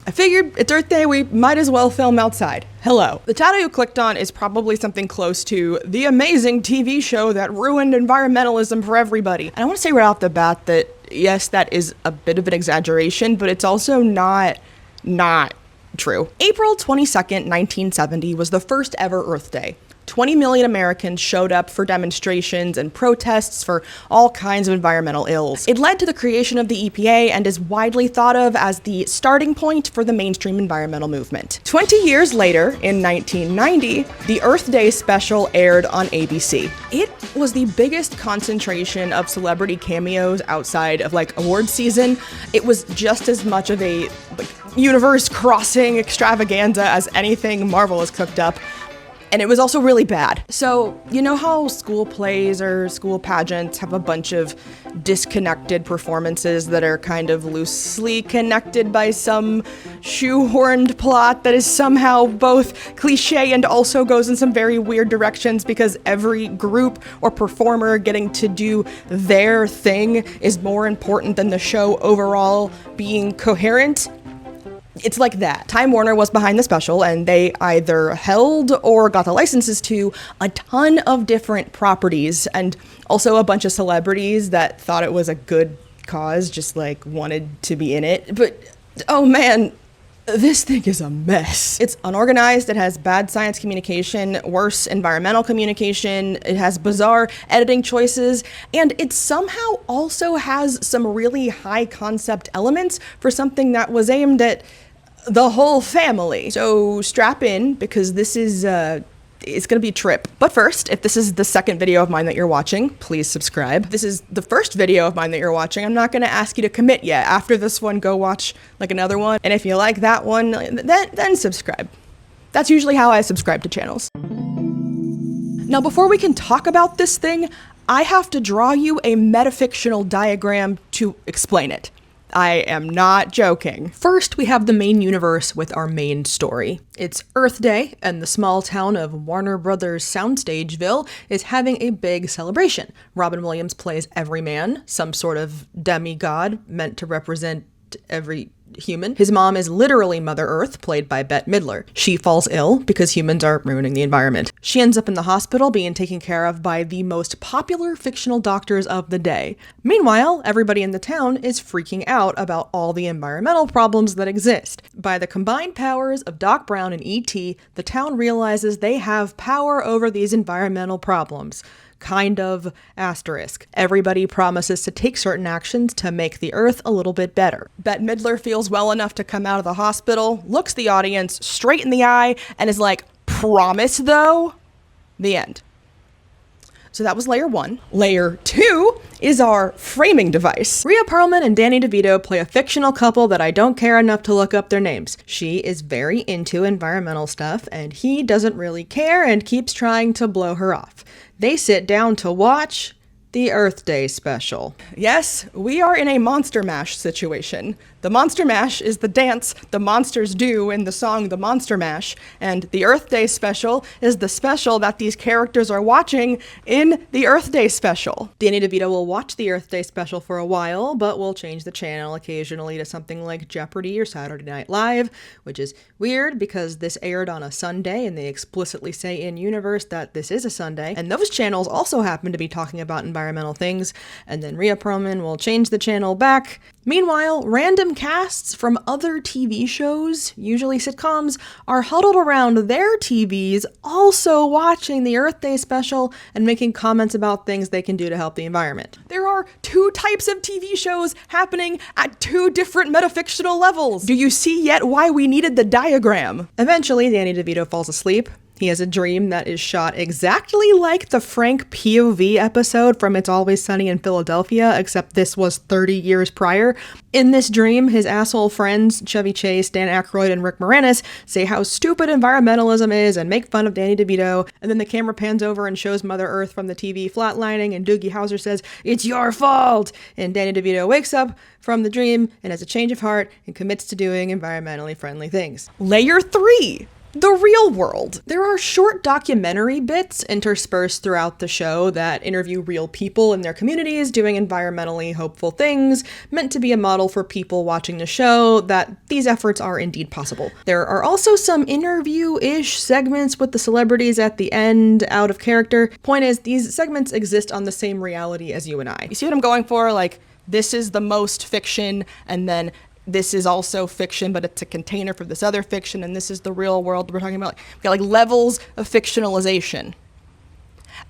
I figured it's Earth Day, we might as well film outside. Hello. The title you clicked on is probably something close to the amazing TV show that ruined environmentalism for everybody. And I want to say right off the bat that, yes, that is a bit of an exaggeration, but it's also not true. April 22nd, 1970 was the first ever Earth Day. 20 million Americans showed up for demonstrations and protests for all kinds of environmental ills. It led to the creation of the EPA and is widely thought of as the starting point for the mainstream environmental movement. 20 years later, in 1990, the Earth Day special aired on ABC. It was the biggest concentration of celebrity cameos outside of award season. It was just as much of a universe-crossing extravaganza as anything Marvel has cooked up. And it was also really bad. So, you know how school plays or school pageants have a bunch of disconnected performances that are kind of loosely connected by some shoehorned plot that is somehow both cliche and also goes in some very weird directions because every group or performer getting to do their thing is more important than the show overall being coherent? It's like that. Time Warner was behind the special, and they either held or got the licenses to a ton of different properties, and also a bunch of celebrities that thought it was a good cause, just wanted to be in it. But, oh man, this thing is a mess. It's unorganized, it has bad science communication, worse environmental communication, it has bizarre editing choices, and it somehow also has some really high concept elements for something that was aimed at the whole family. So strap in, because this is, it's gonna be a trip. But first, if this is the second video of mine that you're watching, please subscribe. If this is the first video of mine that you're watching, I'm not gonna ask you to commit yet. After this one, go watch another one. And if you like that one, then subscribe. That's usually how I subscribe to channels. Now, before we can talk about this thing, I have to draw you a metafictional diagram to explain it. I am not joking. First, we have the main universe with our main story. It's Earth Day, and the small town of Warner Brothers Soundstageville is having a big celebration. Robin Williams plays Everyman, some sort of demigod meant to represent every human. His mom is literally Mother Earth, played by Bette Midler. She falls ill because humans are ruining the environment. She ends up in the hospital being taken care of by the most popular fictional doctors of the day. Meanwhile, everybody in the town is freaking out about all the environmental problems that exist. By the combined powers of Doc Brown and E.T., the town realizes they have power over these environmental problems. Kind of asterisk. Everybody promises to take certain actions to make the Earth a little bit better. Bette Midler feels well enough to come out of the hospital, looks the audience straight in the eye, and is like, "Promise though?" The end. So that was layer 1. Layer 2 is our framing device. Rhea Perlman and Danny DeVito play a fictional couple that I don't care enough to look up their names. She is very into environmental stuff, and he doesn't really care and keeps trying to blow her off. They sit down to watch the Earth Day special. Yes, we are in a Monster Mash situation. The Monster Mash is the dance the monsters do in the song The Monster Mash, and the Earth Day special is the special that these characters are watching in the Earth Day special. Danny DeVito will watch the Earth Day special for a while, but will change the channel occasionally to something like Jeopardy or Saturday Night Live, which is weird because this aired on a Sunday and they explicitly say in universe that this is a Sunday, and those channels also happen to be talking about environmental things, and then Rhea Perlman will change the channel back. Meanwhile, random casts from other TV shows, usually sitcoms, are huddled around their TVs also watching the Earth Day special and making comments about things they can do to help the environment. There are 2 types of TV shows happening at 2 different metafictional levels. Do you see yet why we needed the diagram? Eventually, Danny DeVito falls asleep. He has a dream that is shot exactly like the Frank POV episode from It's Always Sunny in Philadelphia, except this was 30 years prior. In this dream, his asshole friends, Chevy Chase, Dan Aykroyd, and Rick Moranis, say how stupid environmentalism is and make fun of Danny DeVito, and then the camera pans over and shows Mother Earth from the TV flatlining, and Doogie Howser says, "It's your fault!" And Danny DeVito wakes up from the dream and has a change of heart and commits to doing environmentally friendly things. Layer 3. The real world. There are short documentary bits interspersed throughout the show that interview real people in their communities doing environmentally hopeful things, meant to be a model for people watching the show that these efforts are indeed possible. There are also some interview-ish segments with the celebrities at the end, out of character. Point is, these segments exist on the same reality as you and I. You see what I'm going for? Like, this is the most fiction, and then this is also fiction, but it's a container for this other fiction, and this is the real world we're talking about. We've got like levels of fictionalization.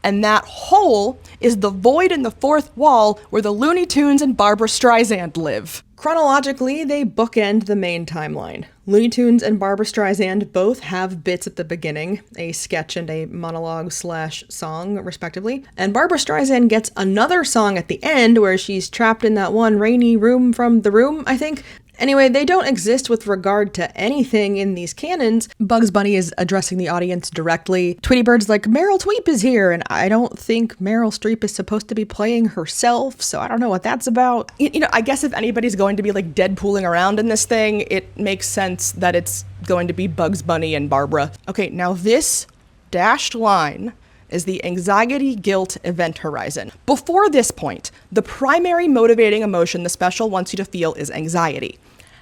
And that hole is the void in the fourth wall where the Looney Tunes and Barbra Streisand live. Chronologically, they bookend the main timeline. Looney Tunes and Barbra Streisand both have bits at the beginning, a sketch and a monologue/song, respectively. And Barbra Streisand gets another song at the end where she's trapped in that one rainy room from The Room, I think. Anyway, they don't exist with regard to anything in these canons. Bugs Bunny is addressing the audience directly. Tweety Bird's like, Meryl Streep is here, and I don't think Meryl Streep is supposed to be playing herself, so I don't know what that's about. You know, I guess if anybody's going to be like Deadpooling around in this thing, it makes sense that it's going to be Bugs Bunny and Barbara. Okay, now this dashed line is the anxiety guilt event horizon. Before this point, the primary motivating emotion the special wants you to feel is anxiety.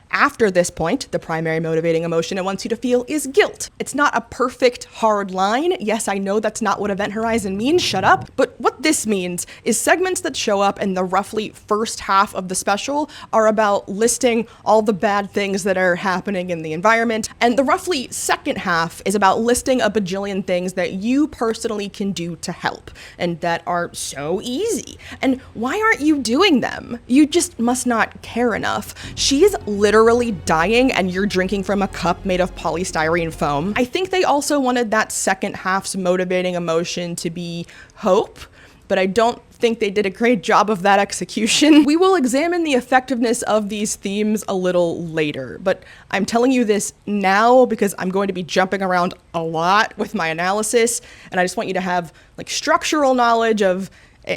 After this point, the primary motivating emotion it wants you to feel is guilt. It's not a perfect hard line. Yes, I know that's not what event horizon means, shut up. But what this means is segments that show up in the roughly first half of the special are about listing all the bad things that are happening in the environment, and the roughly second half is about listing a bajillion things that you personally can do to help, and that are so easy. And why aren't you doing them? You just must not care enough. She's literally dying and you're drinking from a cup made of polystyrene foam. I think they also wanted that second half's motivating emotion to be hope, but I don't think they did a great job of that execution. We will examine the effectiveness of these themes a little later, but I'm telling you this now because I'm going to be jumping around a lot with my analysis, and I just want you to have like structural knowledge of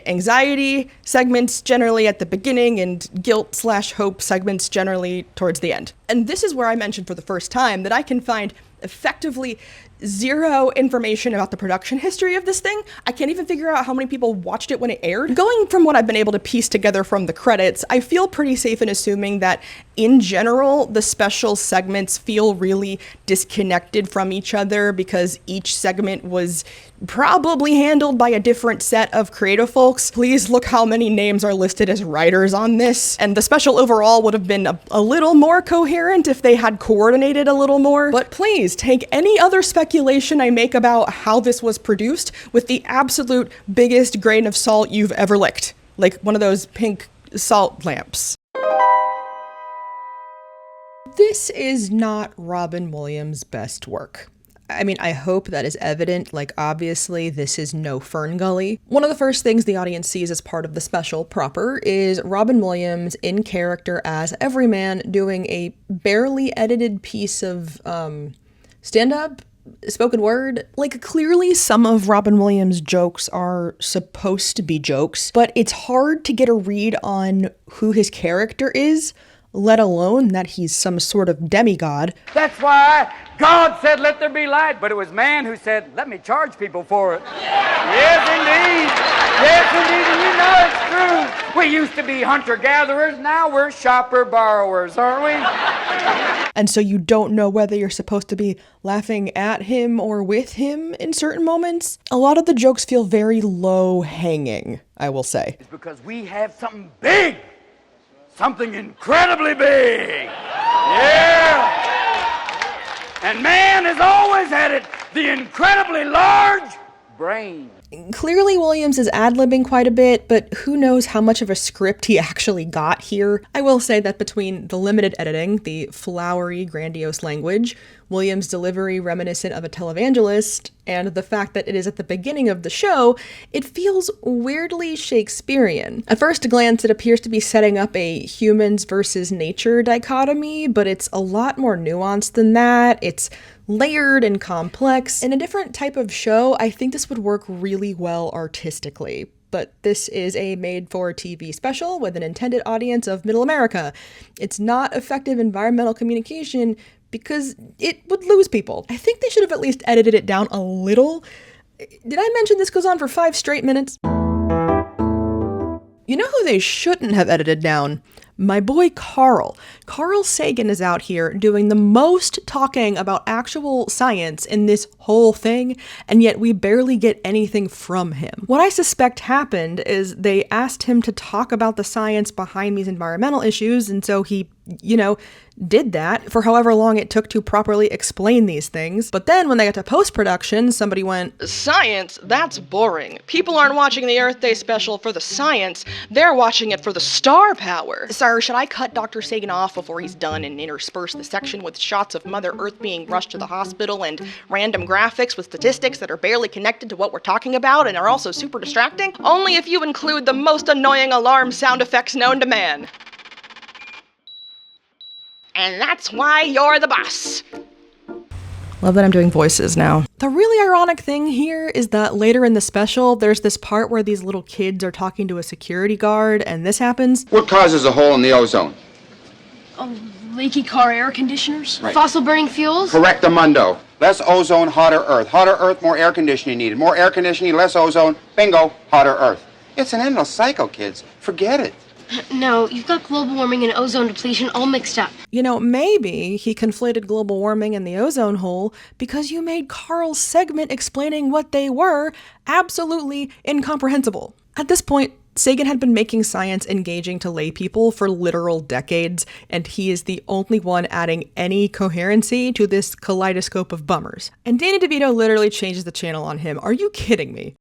anxiety segments generally at the beginning and guilt/hope segments generally towards the end. And this is where I mentioned for the first time that I can find effectively zero information about the production history of this thing. I can't even figure out how many people watched it when it aired. Going from what I've been able to piece together from the credits, I feel pretty safe in assuming that in general, the special segments feel really disconnected from each other because each segment was probably handled by a different set of creative folks. Please look how many names are listed as writers on this. And the special overall would have been a little more coherent if they had coordinated a little more. But please take any other speculation I make about how this was produced with the absolute biggest grain of salt you've ever licked. Like one of those pink salt lamps. This is not Robin Williams' best work. I mean, I hope that is evident. Like, obviously, this is no Fern Gully. One of the first things the audience sees as part of the special proper is Robin Williams in character as Everyman doing a barely edited piece of stand-up, spoken word. Like, clearly some of Robin Williams' jokes are supposed to be jokes, but it's hard to get a read on who his character is, let alone that he's some sort of demigod. That's why God said, let there be light, but it was man who said, let me charge people for it. Yes, indeed. Yes, indeed, and you know it's true. We used to be hunter-gatherers, now we're shopper-borrowers, aren't we? And so you don't know whether you're supposed to be laughing at him or with him in certain moments. A lot of the jokes feel very low-hanging, I will say. It's because we have something big. Something incredibly big. Yeah. And man has always had it, the incredibly large brain. Clearly Williams is ad-libbing quite a bit, but who knows how much of a script he actually got here. I will say that between the limited editing, the flowery, grandiose language, Williams' delivery reminiscent of a televangelist, and the fact that it is at the beginning of the show, it feels weirdly Shakespearean. At first glance, it appears to be setting up a humans versus nature dichotomy, but it's a lot more nuanced than that. It's layered and complex. In a different type of show, I think this would work really well artistically. But this is a made-for-TV special with an intended audience of Middle America. It's not effective environmental communication because it would lose people. I think they should have at least edited it down a little. Did I mention this goes on for 5 straight minutes? You know who they shouldn't have edited down? My boy Carl. Carl Sagan is out here doing the most talking about actual science in this whole thing, and yet we barely get anything from him. What I suspect happened is they asked him to talk about the science behind these environmental issues, and so he, did that for however long it took to properly explain these things. But then when they got to post-production, somebody went, "Science? That's boring. People aren't watching the Earth Day special for the science. They're watching it for the star power." Sir, should I cut Dr. Sagan off before he's done and intersperse the section with shots of Mother Earth being rushed to the hospital and random graphics with statistics that are barely connected to what we're talking about and are also super distracting? Only if you include the most annoying alarm sound effects known to man. And that's why you're the boss. Love that I'm doing voices now. The really ironic thing here is that later in the special, there's this part where these little kids are talking to a security guard, and this happens. What causes a hole in the ozone? Leaky car air conditioners? Right. Fossil burning fuels? Correctamundo. Less ozone, hotter Earth. Hotter Earth, more air conditioning needed. More air conditioning, less ozone. Bingo, hotter Earth. It's an endless cycle, kids. Forget it. No, you've got global warming and ozone depletion all mixed up. Maybe he conflated global warming and the ozone hole because you made Carl's segment explaining what they were absolutely incomprehensible. At this point, Sagan had been making science engaging to lay people for literal decades, and he is the only one adding any coherency to this kaleidoscope of bummers. And Danny DeVito literally changes the channel on him. Are you kidding me?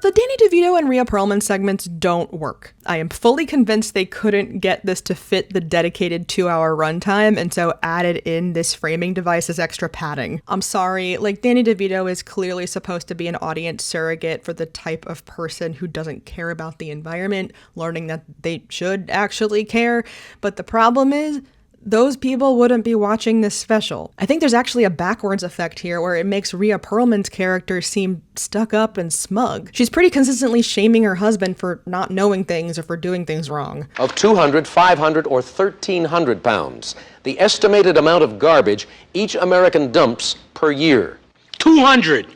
The Danny DeVito and Rhea Perlman segments don't work. I am fully convinced they couldn't get this to fit the dedicated 2-hour runtime, and so added in this framing device as extra padding. I'm sorry, Danny DeVito is clearly supposed to be an audience surrogate for the type of person who doesn't care about the environment, learning that they should actually care, but the problem is, those people wouldn't be watching this special. I think there's actually a backwards effect here where it makes Rhea Perlman's character seem stuck up and smug. She's pretty consistently shaming her husband for not knowing things or for doing things wrong. Of 200, 500, or 1,300 pounds, the estimated amount of garbage each American dumps per year. 200.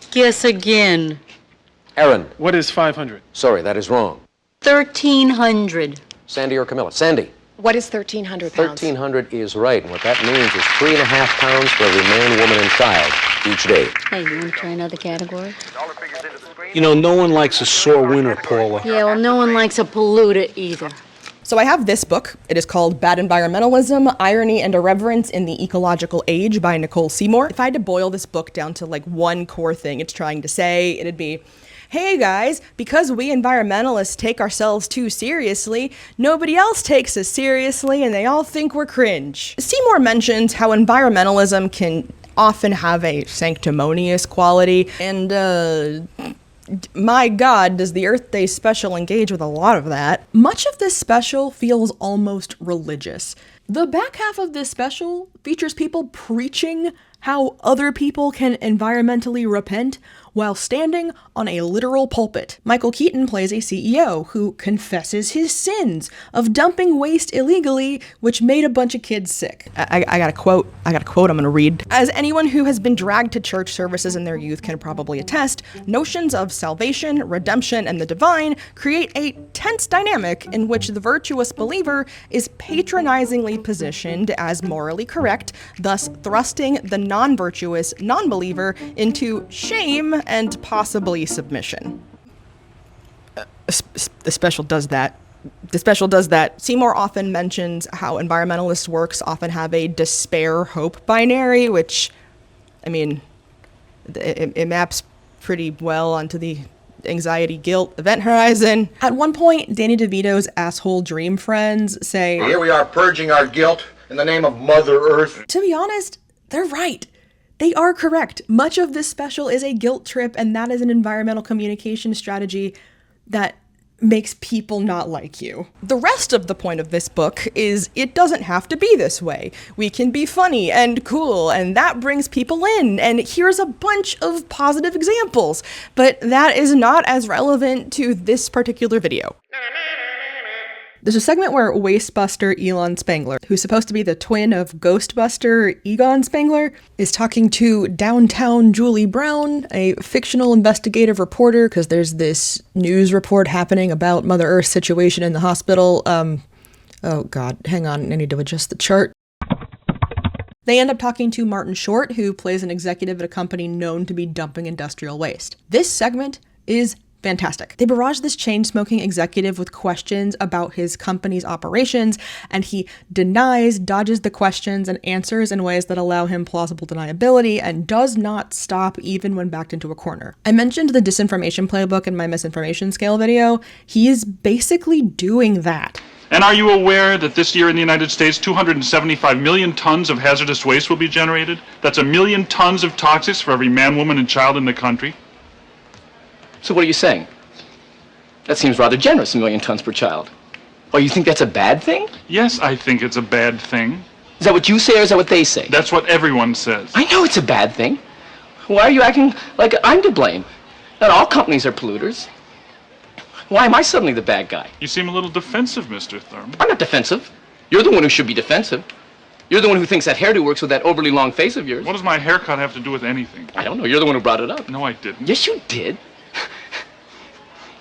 Guess again. Aaron. What is 500? Sorry, that is wrong. 1,300. Sandy or Camilla? Sandy. What is 1,300 pounds? 1,300 is right, and what that means is 3.5 pounds for every man, woman, and child each day. Hey, you want to try another category? No one likes a sore winner, Paula. Yeah, well, no one likes a polluter either. So I have this book. It is called Bad Environmentalism, Irony and Irreverence in the Ecological Age by Nicole Seymour. If I had to boil this book down to one core thing it's trying to say, it'd be, hey guys, because we environmentalists take ourselves too seriously, nobody else takes us seriously and they all think we're cringe. Seymour mentions how environmentalism can often have a sanctimonious quality, and my God, does the Earth Day special engage with a lot of that. Much of this special feels almost religious. The back half of this special features people preaching how other people can environmentally repent while standing on a literal pulpit. Michael Keaton plays a CEO who confesses his sins of dumping waste illegally, which made a bunch of kids sick. I got a quote I'm gonna read. As anyone who has been dragged to church services in their youth can probably attest, notions of salvation, redemption, and the divine create a tense dynamic in which the virtuous believer is patronizingly positioned as morally correct, thus thrusting the non-virtuous non-believer into shame and possibly submission. The special does that. Seymour often mentions how environmentalist works often have a despair-hope binary, which, it maps pretty well onto the anxiety-guilt event horizon. At one point, Danny DeVito's asshole dream friends say, Here we are purging our guilt in the name of Mother Earth. To be honest, they're right. They are correct. Much of this special is a guilt trip, and that is an environmental communication strategy that makes people not like you. The rest of the point of this book is it doesn't have to be this way. We can be funny and cool, and that brings people in, and here's a bunch of positive examples, but that is not as relevant to this particular video. There's a segment where Wastebuster Elon Spangler, who's supposed to be the twin of Ghostbuster Egon Spangler, is talking to downtown Julie Brown, a fictional investigative reporter, because there's this news report happening about Mother Earth's situation in the hospital. Oh god, hang on, I need to adjust the chart. They end up talking to Martin Short, who plays an executive at a company known to be dumping industrial waste. This segment is fantastic. They barrage this chain-smoking executive with questions about his company's operations, and he denies, dodges the questions, and answers in ways that allow him plausible deniability, and does not stop even when backed into a corner. I mentioned the disinformation playbook in my misinformation scale video. He is basically doing that. And are you aware that this year in the United States, 275 million tons of hazardous waste will be generated? That's 1 million tons of toxics for every man, woman, and child in the country. So what are you saying? That seems rather generous, 1 million tons per child. Oh, you think that's a bad thing? Yes, I think it's a bad thing. Is that what you say or is that what they say? That's what everyone says. I know it's a bad thing. Why are you acting like I'm to blame? Not all companies are polluters. Why am I suddenly the bad guy? You seem a little defensive, Mr. Thurman. I'm not defensive. You're the one who should be defensive. You're the one who thinks that hairdo works with that overly long face of yours. What does my haircut have to do with anything? I don't know. You're the one who brought it up. No, I didn't. Yes, you did.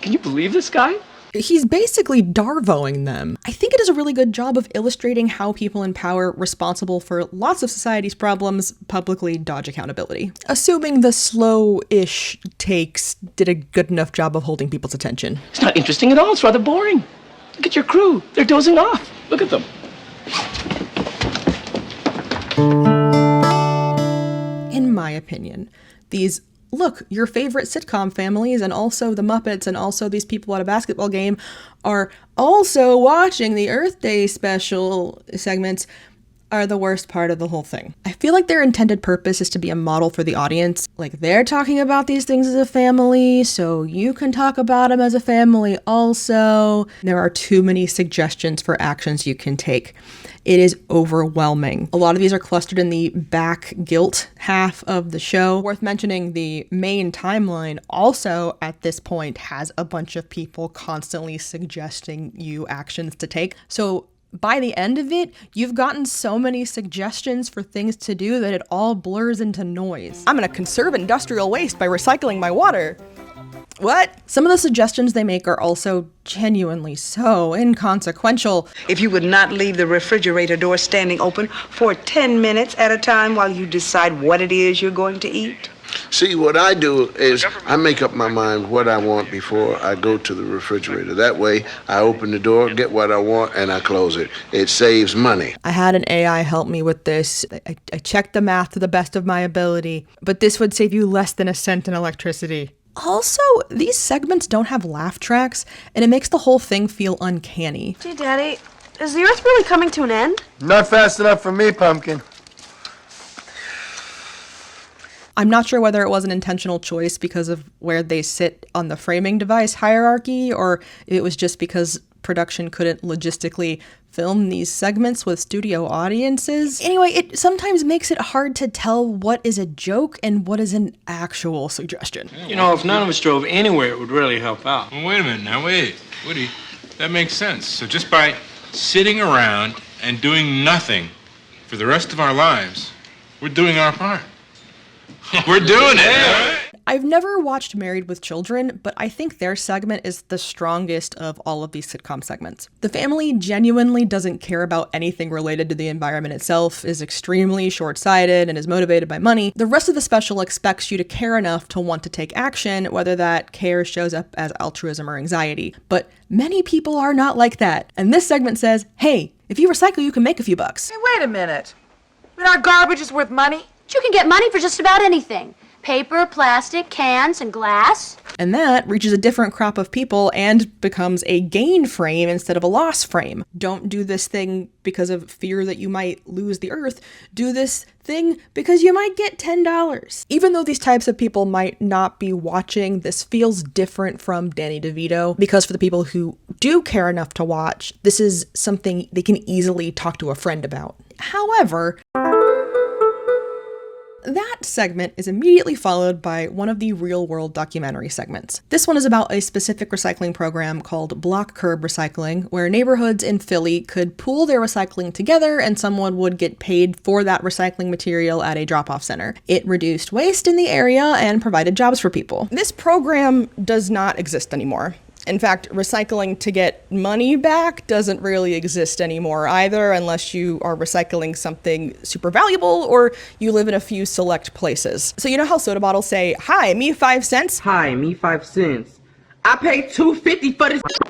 Can you believe this guy? He's basically Darvoing them. I think it does a really good job of illustrating how people in power responsible for lots of society's problems publicly dodge accountability. Assuming the slow-ish takes did a good enough job of holding people's attention. It's not interesting at all. It's rather boring. Look at your crew. They're dozing off. Look at them. In my opinion, these look, your favorite sitcom families and also the Muppets and also these people at a basketball game are also watching the Earth Day special segments are the worst part of the whole thing. I feel like their intended purpose is to be a model for the audience. Like, they're talking about these things as a family, so you can talk about them as a family also. There are too many suggestions for actions you can take. It is overwhelming. A lot of these are clustered in the back guilt half of the show. Worth mentioning, the main timeline also at this point has a bunch of people constantly suggesting you actions to take. So by the end of it, you've gotten so many suggestions for things to do that it all blurs into noise. I'm gonna conserve industrial waste by recycling my water. What? Some of the suggestions they make are also genuinely so inconsequential. If you would not leave the refrigerator door standing open for 10 minutes at a time while you decide what it is you're going to eat. See, what I do is I make up my mind what I want before I go to the refrigerator. That way, I open the door, get what I want, and I close it. It saves money. I had an AI help me with this. I checked the math to the best of my ability, but this would save you less than a cent in electricity. Also, these segments don't have laugh tracks, and it makes the whole thing feel uncanny. Gee, Daddy, is the Earth really coming to an end? Not fast enough for me, Pumpkin. I'm not sure whether it was an intentional choice because of where they sit on the framing device hierarchy, or if it was just because production couldn't logistically film these segments with studio audiences. Anyway, it sometimes makes it hard to tell what is a joke and what is an actual suggestion. You know, if none of us drove anywhere, it would really help out. Well, wait a minute now, wait. Woody, that makes sense. So just by sitting around and doing nothing for the rest of our lives, we're doing our part. We're doing it! I've never watched Married with Children, but I think their segment is the strongest of all of these sitcom segments. The family genuinely doesn't care about anything related to the environment itself, is extremely short-sighted, and is motivated by money. The rest of the special expects you to care enough to want to take action, whether that care shows up as altruism or anxiety. But many people are not like that. And this segment says, hey, if you recycle, you can make a few bucks. Hey, wait a minute. When our garbage is worth money? You can get money for just about anything. Paper, plastic, cans, and glass. And that reaches a different crop of people and becomes a gain frame instead of a loss frame. Don't do this thing because of fear that you might lose the earth. Do this thing because you might get $10. Even though these types of people might not be watching, this feels different from Danny DeVito, because for the people who do care enough to watch, this is something they can easily talk to a friend about. However, That segment is immediately followed by one of the real-world documentary segments. This one is about a specific recycling program called block curb recycling, where neighborhoods in Philly could pool their recycling together and someone would get paid for that recycling material at a drop-off center. It reduced waste in the area and provided jobs for people. This program does not exist anymore. In fact, recycling to get money back doesn't really exist anymore either, unless you are recycling something super valuable or you live in a few select places. So you know how soda bottles say, "Hi, me 5 cents"? Hi, me 5 cents. I paid $2.50 for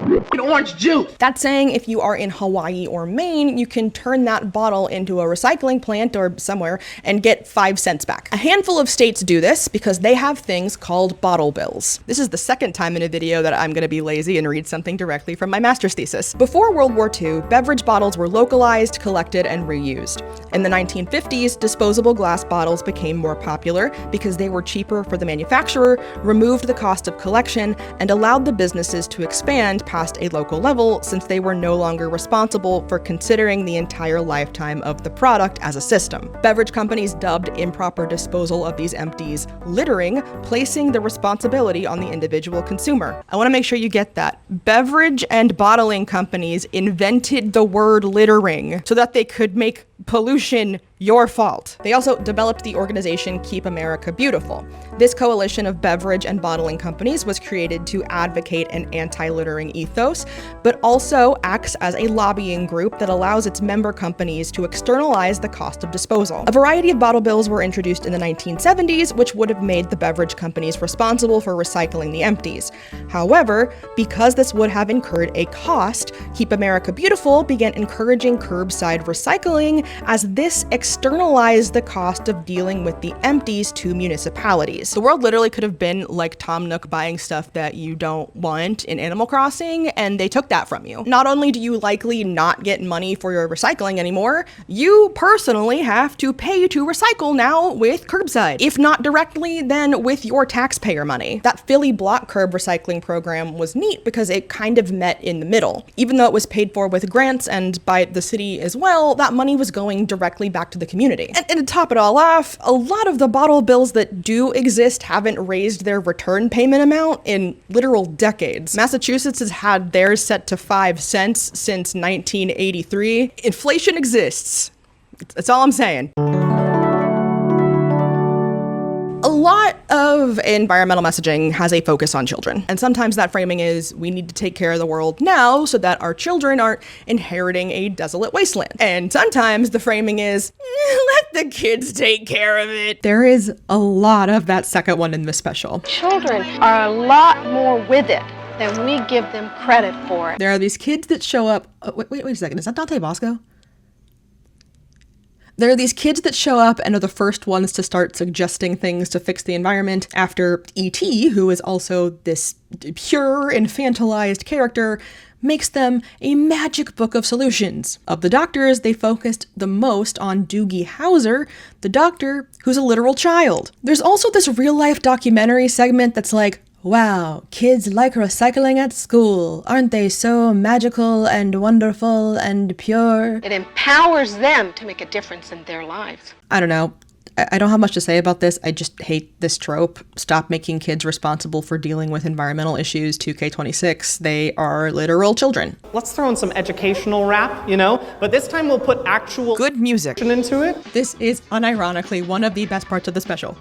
this orange juice. That's saying if you are in Hawaii or Maine, you can turn that bottle into a recycling plant or somewhere and get 5 cents back. A handful of states do this because they have things called bottle bills. This is the second time in a video that I'm going to be lazy and read something directly from my master's thesis. Before World War II, beverage bottles were localized, collected, and reused. In the 1950s, disposable glass bottles became more popular because they were cheaper for the manufacturer, removed the cost of collection, and allowed the businesses to expand past a local level since they were no longer responsible for considering the entire lifetime of the product as a system. Beverage companies dubbed improper disposal of these empties littering, placing the responsibility on the individual consumer. I want to make sure you get that. Beverage and bottling companies invented the word littering so that they could make pollution your fault. They also developed the organization Keep America Beautiful. This coalition of beverage and bottling companies was created to advocate an anti-littering ethos, but also acts as a lobbying group that allows its member companies to externalize the cost of disposal. A variety of bottle bills were introduced in the 1970s, which would have made the beverage companies responsible for recycling the empties. However, because this would have incurred a cost, Keep America Beautiful began encouraging curbside recycling, as this externalized the cost of dealing with the empties to municipalities. The world literally could have been like Tom Nook buying stuff that you don't want in Animal Crossing, and they took that from you. Not only do you likely not get money for your recycling anymore, you personally have to pay to recycle now with curbside. If not directly, then with your taxpayer money. That Philly block curb recycling program was neat because it kind of met in the middle. Even though it was paid for with grants and by the city as well, that money was going directly back to the community. And to top it all off, a lot of the bottle bills that do exist haven't raised their return payment amount in literal decades. Massachusetts has had theirs set to 5 cents since 1983. Inflation exists. That's all I'm saying. A lot of environmental messaging has a focus on children, and sometimes that framing is, we need to take care of the world now so that our children aren't inheriting a desolate wasteland. And sometimes the framing is, let the kids take care of it. There is a lot of that second one in this special. Children are a lot more with it than we give them credit for. There are these kids that show up, wait a second, is that Dante Bosco? There are these kids that show up and are the first ones to start suggesting things to fix the environment after E.T., who is also this pure, infantilized character, makes them a magic book of solutions. Of the doctors, they focused the most on Doogie Howser, the doctor who's a literal child. There's also this real-life documentary segment that's like, wow, kids like recycling at school. Aren't they so magical and wonderful and pure? It empowers them to make a difference in their lives. I don't know. I don't have much to say about this. I just hate this trope. Stop making kids responsible for dealing with environmental issues. 2K26. They are literal children. Let's throw in some educational rap, but this time we'll put actual good music into it. This is unironically one of the best parts of the special.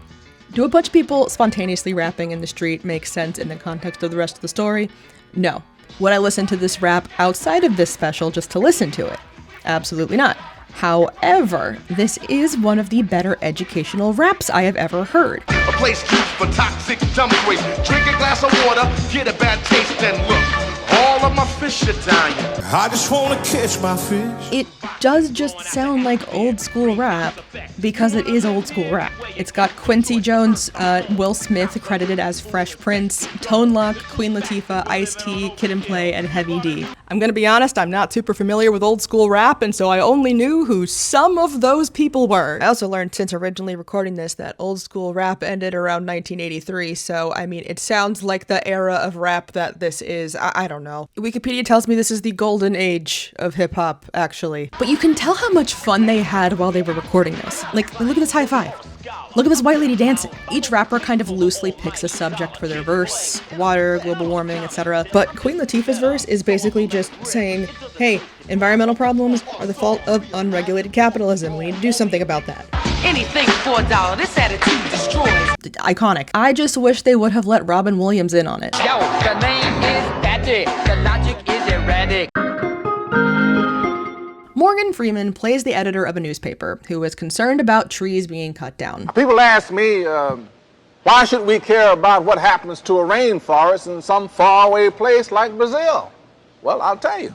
Do a bunch of people spontaneously rapping in the street make sense in the context of the rest of the story? No. Would I listen to this rap outside of this special just to listen to it? Absolutely not. However, this is one of the better educational raps I have ever heard. A place used for toxic dump waste. Drink a glass of water, get a bad taste, and look, all of my fish are dying. I just want to catch my fish. It does just sound like old school rap because it is old school rap. It's got Quincy Jones, Will Smith credited as Fresh Prince, Tone Loc, Queen Latifah, Ice-T, Kid and Play, and Heavy D. I'm gonna be honest, I'm not super familiar with old school rap, and so I only knew who some of those people were. I also learned since originally recording this that old school rap ended around 1983, so I mean, it sounds like the era of rap that this is. I don't know. Wikipedia tells me this is the golden age of hip-hop, actually. But you can tell how much fun they had while they were recording this. Like, look at this high five. Look at this white lady dancing. Each rapper kind of loosely picks a subject for their verse, water, global warming, etc. But Queen Latifah's verse is basically just saying, hey, environmental problems are the fault of unregulated capitalism. We need to do something about that. Anything for $1, this attitude destroys. Iconic. I just wish they would have let Robin Williams in on it. Yo, the name is Bette. The logic is erratic. Morgan Freeman plays the editor of a newspaper who is concerned about trees being cut down. People ask me, why should we care about what happens to a rainforest in some faraway place like Brazil? Well, I'll tell you,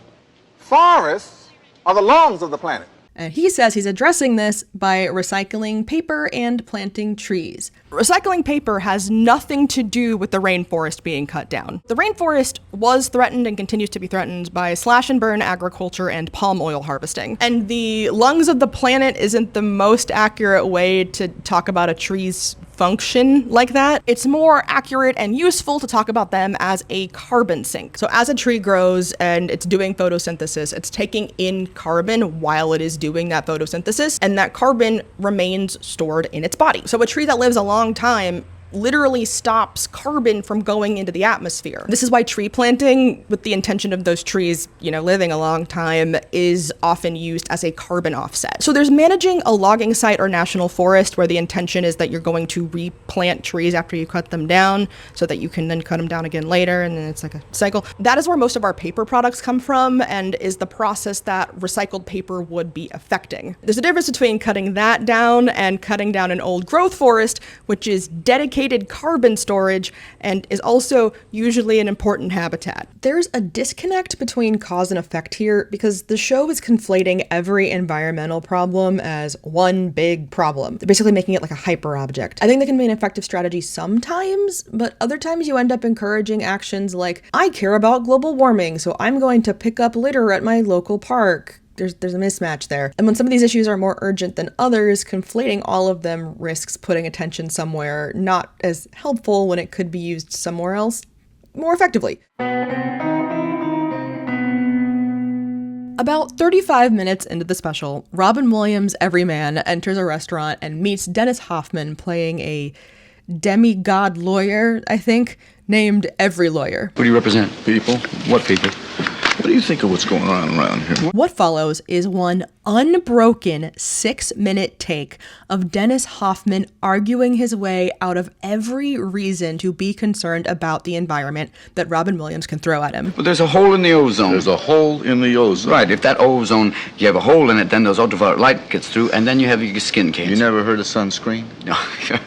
forests are the lungs of the planet. And he says he's addressing this by recycling paper and planting trees. Recycling paper has nothing to do with the rainforest being cut down. The rainforest was threatened and continues to be threatened by slash and burn agriculture and palm oil harvesting. And the lungs of the planet isn't the most accurate way to talk about a tree's function like that. It's more accurate and useful to talk about them as a carbon sink. So as a tree grows and it's doing photosynthesis, it's taking in carbon while it is doing that photosynthesis, and that carbon remains stored in its body. So a tree that lives a long time literally stops carbon from going into the atmosphere. This is why tree planting, with the intention of those trees, living a long time, is often used as a carbon offset. So there's managing a logging site or national forest where the intention is that you're going to replant trees after you cut them down so that you can then cut them down again later, and then it's like a cycle. That is where most of our paper products come from and is the process that recycled paper would be affecting. There's a difference between cutting that down and cutting down an old growth forest, which is dedicated carbon storage and is also usually an important habitat. There's a disconnect between cause and effect here because the show is conflating every environmental problem as one big problem. They're basically making it like a hyper object. I think that can be an effective strategy sometimes, but other times you end up encouraging actions like, I care about global warming, so I'm going to pick up litter at my local park. There's a mismatch there. And when some of these issues are more urgent than others, conflating all of them risks putting attention somewhere not as helpful when it could be used somewhere else more effectively. About 35 minutes into the special, Robin Williams' Everyman enters a restaurant and meets Dennis Hoffman playing a demigod lawyer, I think, named Everylawyer. Who do you represent? People? What people? What do you think of what's going on around here? What follows is one unbroken 6-minute take of Dennis Hoffman arguing his way out of every reason to be concerned about the environment that Robin Williams can throw at him. Well, there's a hole in the ozone. There's a hole in the ozone. Right, if that ozone, you have a hole in it, then those ultraviolet light gets through, and then you have your skin cancer. You never heard of sunscreen? No.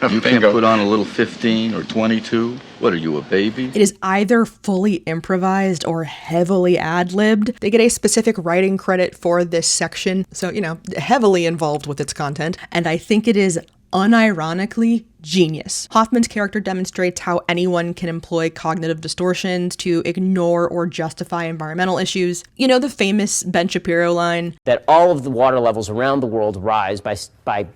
You can't put on a little 15 or 22? What are you, a baby? It is either fully improvised or heavily ad-libbed. They get a specific writing credit for this section, so, heavily involved with its content, and I think it is unironically genius. Hoffman's character demonstrates how anyone can employ cognitive distortions to ignore or justify environmental issues. The famous Ben Shapiro line that all of the water levels around the world rise by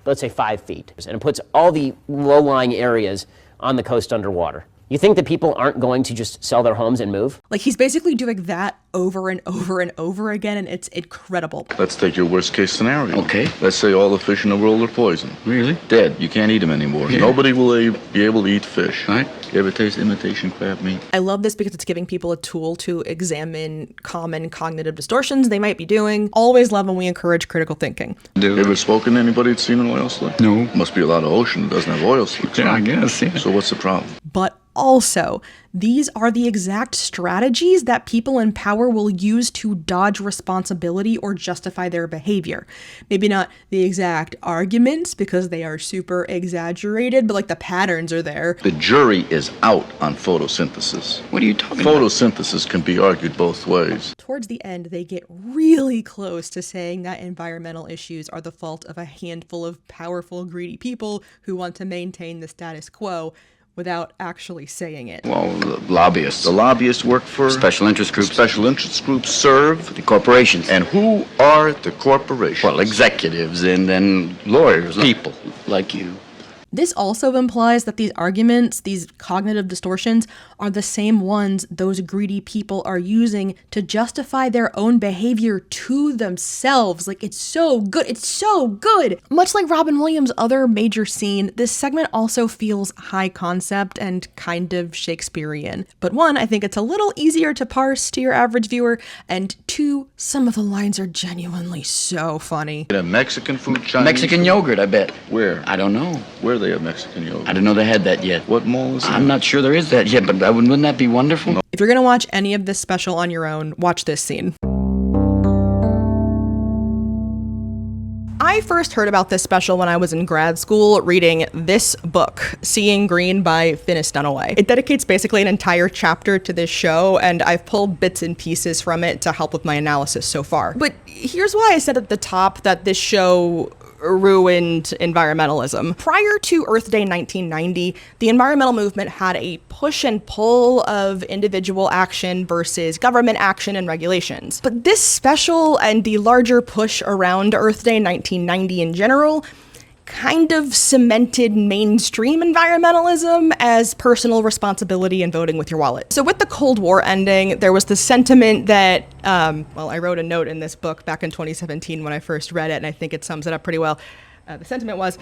let's say 5 feet, and it puts all the low-lying areas on the coast underwater. You think that people aren't going to just sell their homes and move? Like, he's basically doing that over and over and over again, and it's incredible. Let's take your worst case scenario. Okay. Let's say all the fish in the world are poisoned. Really? Dead. You can't eat them anymore. Yeah. Nobody will be able to eat fish. Right. You ever taste imitation crab meat? I love this because it's giving people a tool to examine common cognitive distortions they might be doing. Always love when we encourage critical thinking. You ever spoken to anybody that's seen an oil slick? No. Must be a lot of ocean that doesn't have oil slicks. Yeah, right? I guess, yeah. So what's the problem? But also, these are the exact strategies that people in power will use to dodge responsibility or justify their behavior. Maybe not the exact arguments because they are super exaggerated, but the patterns are there. The jury is out on photosynthesis. What are you talking about? Photosynthesis can be argued both ways. Towards the end, they get really close to saying that environmental issues are the fault of a handful of powerful, greedy people who want to maintain the status quo, without actually saying it. Well, the lobbyists. The lobbyists work for special interest groups. Special interest groups serve the corporations. And who are the corporations? Well, executives and then lawyers. People like you. This also implies that these arguments, these cognitive distortions, are the same ones those greedy people are using to justify their own behavior to themselves. Like, it's so good. It's so good. Much like Robin Williams' other major scene, this segment also feels high concept and kind of Shakespearean. But one, I think it's a little easier to parse to your average viewer, and two, some of the lines are genuinely so funny. A Mexican food, Chinese Mexican food? yogurt, I bet. Where? I don't know. Where they have Mexican yogurt? I didn't know they had that yet. What mall is that? I'm not sure there is that yet, but wouldn't that be wonderful? If you're gonna watch any of this special on your own, watch this scene. I first heard about this special when I was in grad school reading this book, Seeing Green by Finis Dunaway. It dedicates basically an entire chapter to this show, and I've pulled bits and pieces from it to help with my analysis so far. But here's why I said at the top that this show ruined environmentalism. Prior to Earth Day 1990, the environmental movement had a push and pull of individual action versus government action and regulations. But this special and the larger push around Earth Day 1990 in general kind of cemented mainstream environmentalism as personal responsibility and voting with your wallet. So with the Cold War ending, there was the sentiment that, I wrote a note in this book back in 2017 when I first read it, and I think it sums it up pretty well. The sentiment was,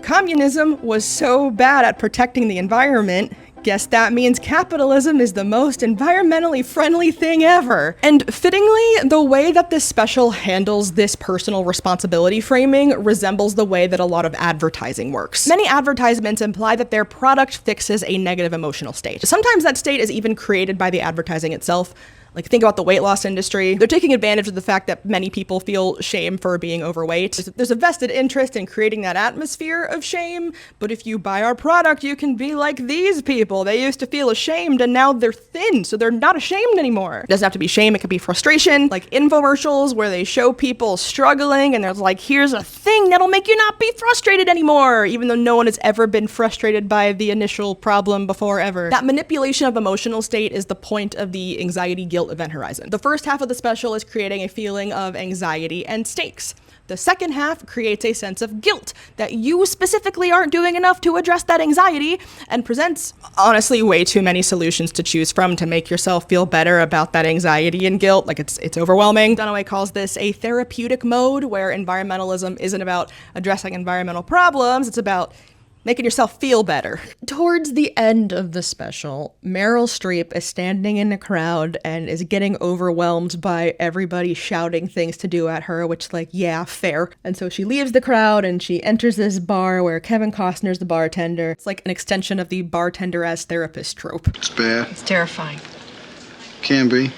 communism was so bad at protecting the environment, guess that means capitalism is the most environmentally friendly thing ever. And fittingly, the way that this special handles this personal responsibility framing resembles the way that a lot of advertising works. Many advertisements imply that their product fixes a negative emotional state. Sometimes that state is even created by the advertising itself. Like, think about the weight loss industry. They're taking advantage of the fact that many people feel shame for being overweight. There's a vested interest in creating that atmosphere of shame, but if you buy our product, you can be like these people. They used to feel ashamed and now they're thin, so they're not ashamed anymore. It doesn't have to be shame, it could be frustration. Like infomercials where they show people struggling and there's like, here's a thing that'll make you not be frustrated anymore, even though no one has ever been frustrated by the initial problem before ever. That manipulation of emotional state is the point of the anxiety guilt event horizon. The first half of the special is creating a feeling of anxiety and stakes. The second half creates a sense of guilt that you specifically aren't doing enough to address that anxiety, and presents, honestly, way too many solutions to choose from to make yourself feel better about that anxiety and guilt. Like, it's overwhelming. Dunaway calls this a therapeutic mode where environmentalism isn't about addressing environmental problems, it's about making yourself feel better. Towards the end of the special, Meryl Streep is standing in a crowd and is getting overwhelmed by everybody shouting things to do at her, which, like, yeah, fair. And so she leaves the crowd and she enters this bar where Kevin Costner's the bartender. It's like an extension of the bartender as therapist trope. It's bad. It's terrifying. Can be.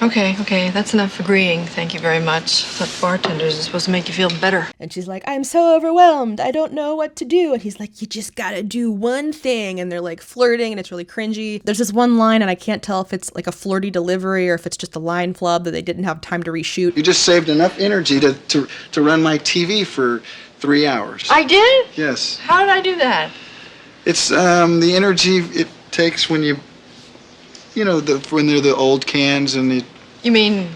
Okay, that's enough agreeing. Thank you very much. But bartenders are supposed to make you feel better. And she's like, I'm so overwhelmed. I don't know what to do. And he's like, you just gotta do one thing. And they're like flirting and it's really cringy. There's this one line and I can't tell if it's like a flirty delivery or if it's just a line flub that they didn't have time to reshoot. You just saved enough energy to run my TV for 3 hours. I did? Yes. How did I do that? It's the energy it takes when when they're the old cans and You mean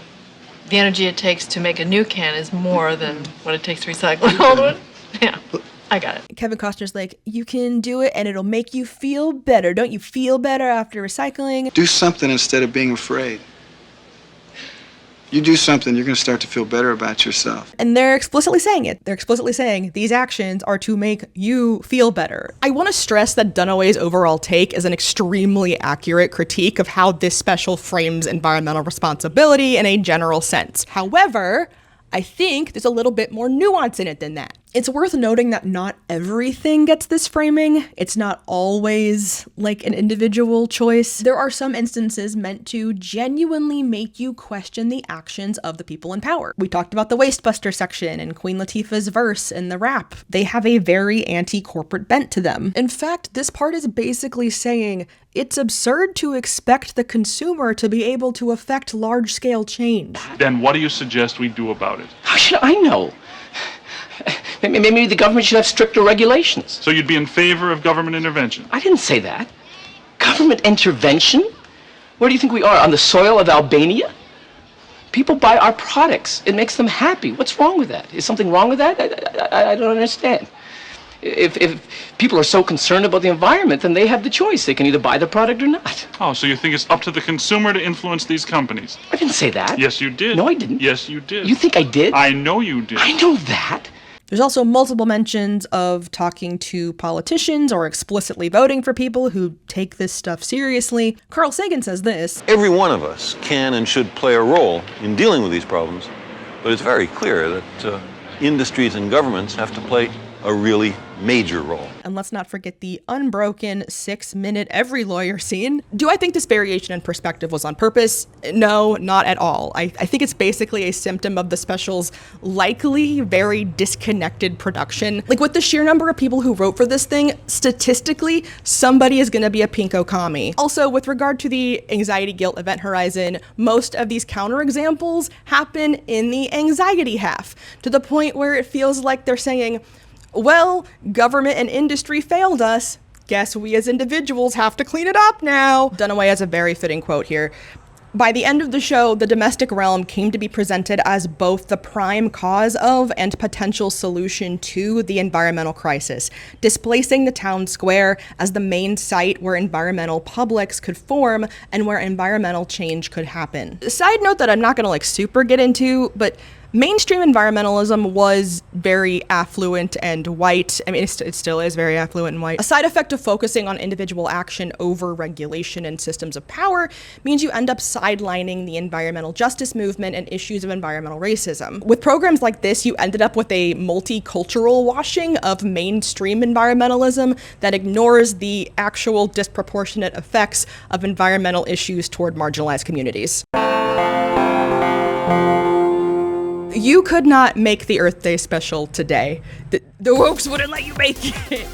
the energy it takes to make a new can is more than what it takes to recycle an old one? Yeah, I got it. Kevin Costner's like, you can do it and it'll make you feel better. Don't you feel better after recycling? do something instead of being afraid. You do something, you're going to start to feel better about yourself. And they're explicitly saying it. They're explicitly saying these actions are to make you feel better. I want to stress that Dunaway's overall take is an extremely accurate critique of how this special frames environmental responsibility in a general sense. However, I think there's a little bit more nuance in it than that. It's worth noting that not everything gets this framing. It's not always like an individual choice. There are some instances meant to genuinely make you question the actions of the people in power. We talked about the Wastebusters section and Queen Latifah's verse in the rap. They have a very anti-corporate bent to them. In fact, this part is basically saying it's absurd to expect the consumer to be able to affect large-scale change. Then what do you suggest we do about it? How should I know? Maybe the government should have stricter regulations. So you'd be in favor of government intervention? I didn't say that. Government intervention? Where do you think we are, on the soil of Albania? People buy our products. It makes them happy. What's wrong with that? Is something wrong with that? I don't understand. If people are so concerned about the environment, then they have the choice. They can either buy the product or not. Oh, so you think it's up to the consumer to influence these companies? I didn't say that. Yes, you did. No, I didn't. Yes, you did. You think I did? I know you did. I know that. There's also multiple mentions of talking to politicians or explicitly voting for people who take this stuff seriously. Carl Sagan says this: every one of us can and should play a role in dealing with these problems, but it's very clear that industries and governments have to play a really major role. And let's not forget the unbroken 6-minute Everylawyer scene. Do I think this variation in perspective was on purpose? No, not at all. I think it's basically a symptom of the special's likely very disconnected production. Like, with the sheer number of people who wrote for this thing, statistically, somebody is gonna be a pinko commie. Also, with regard to the anxiety guilt event horizon, most of these counterexamples happen in the anxiety half, to the point where it feels like they're saying, well, government and industry failed us. Guess we as individuals have to clean it up now. Dunaway has a very fitting quote here. By the end of the show, the domestic realm came to be presented as both the prime cause of and potential solution to the environmental crisis, displacing the town square as the main site where environmental publics could form and where environmental change could happen. Side note that I'm not gonna super get into, but mainstream environmentalism was very affluent and white. I mean, it still is very affluent and white. A side effect of focusing on individual action over regulation and systems of power means you end up sidelining the environmental justice movement and issues of environmental racism. With programs like this, you ended up with a multicultural washing of mainstream environmentalism that ignores the actual disproportionate effects of environmental issues toward marginalized communities. You could not make the Earth Day special today. The wokes wouldn't let you make it.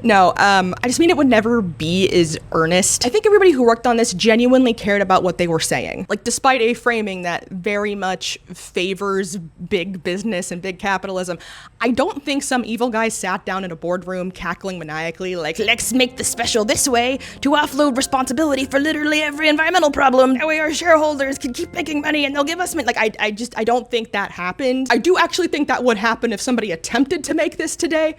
No, I just mean it would never be as earnest. I think everybody who worked on this genuinely cared about what they were saying. Like, despite a framing that very much favors big business and big capitalism, I don't think some evil guy sat down in a boardroom cackling maniacally like, let's make the special this way to offload responsibility for literally every environmental problem. That way our shareholders can keep making money and they'll give us money. Like, I don't think that happened. I do actually think that would happen if somebody attempted to make this today,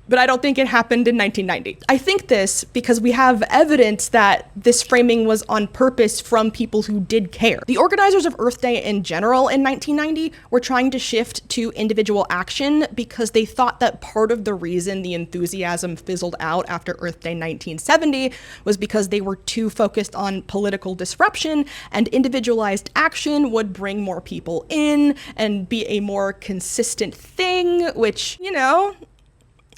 but I don't think it happened in 1990. I think this because we have evidence that this framing was on purpose from people who did care. The organizers of Earth Day in general in 1990 were trying to shift to individual action because they thought that part of the reason the enthusiasm fizzled out after Earth Day 1970 was because they were too focused on political disruption, and individualized action would bring more people in and be a more consistent thing, which, you know,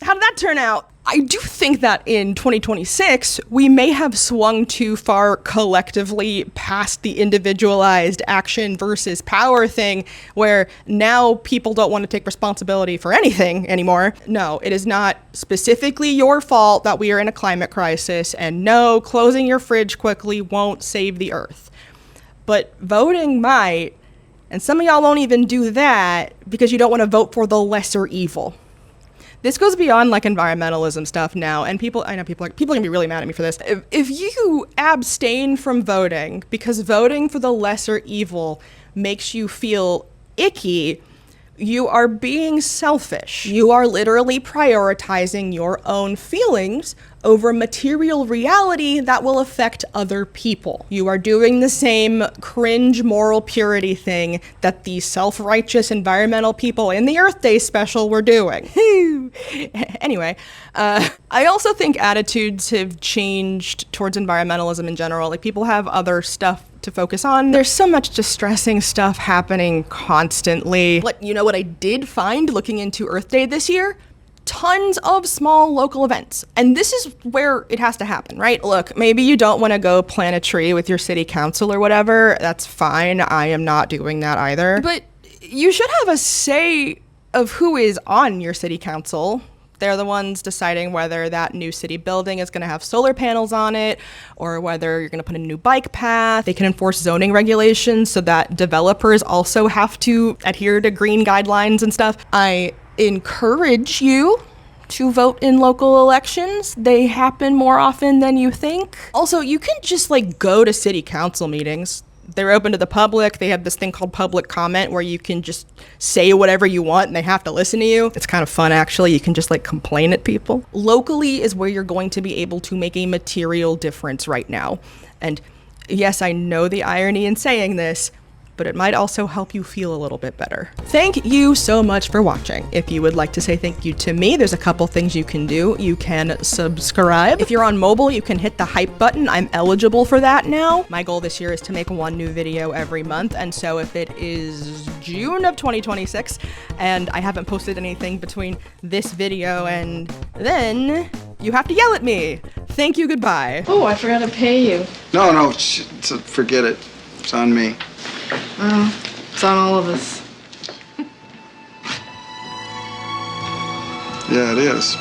how did that turn out? I do think that in 2026, we may have swung too far collectively past the individualized action versus power thing, where now people don't want to take responsibility for anything anymore. No, it is not specifically your fault that we are in a climate crisis, and no, closing your fridge quickly won't save the Earth. But voting might, and some of y'all won't even do that because you don't want to vote for the lesser evil. This goes beyond like environmentalism stuff now, and I know people are gonna be really mad at me for this. If you abstain from voting because voting for the lesser evil makes you feel icky, you are being selfish. You are literally prioritizing your own feelings over material reality that will affect other people. You are doing the same cringe moral purity thing that the self-righteous environmental people in the Earth Day special were doing. Anyway, I also think attitudes have changed towards environmentalism in general. Like, people have other stuff to focus on. There's so much distressing stuff happening constantly. But you know what I did find looking into Earth Day this year? Tons of small local events. And this is where it has to happen, right? Look, maybe you don't want to go plant a tree with your city council or whatever. That's fine. I am not doing that either. But you should have a say of who is on your city council. They're the ones deciding whether that new city building is going to have solar panels on it, or whether you're going to put in a new bike path. They can enforce zoning regulations so that developers also have to adhere to green guidelines and stuff. I encourage you to vote in local elections. They happen more often than you think. Also, you can just go to city council meetings. they're open to the public. They have this thing called public comment where you can just say whatever you want and they have to listen to you. It's kind of fun, actually. You can just like complain at people. Locally is where you're going to be able to make a material difference right now. And yes, I know the irony in saying this, but it might also help you feel a little bit better. Thank you so much for watching. If you would like to say thank you to me, there's a couple things you can do. You can subscribe. If you're on mobile, you can hit the hype button. I'm eligible for that now. My goal this year is to make one new video every month, and so if it is June of 2026 and I haven't posted anything between this video and then, you have to yell at me. Thank you, goodbye. Oh, I forgot to pay you. No, forget it. It's on me. It's on all of us. Yeah, it is.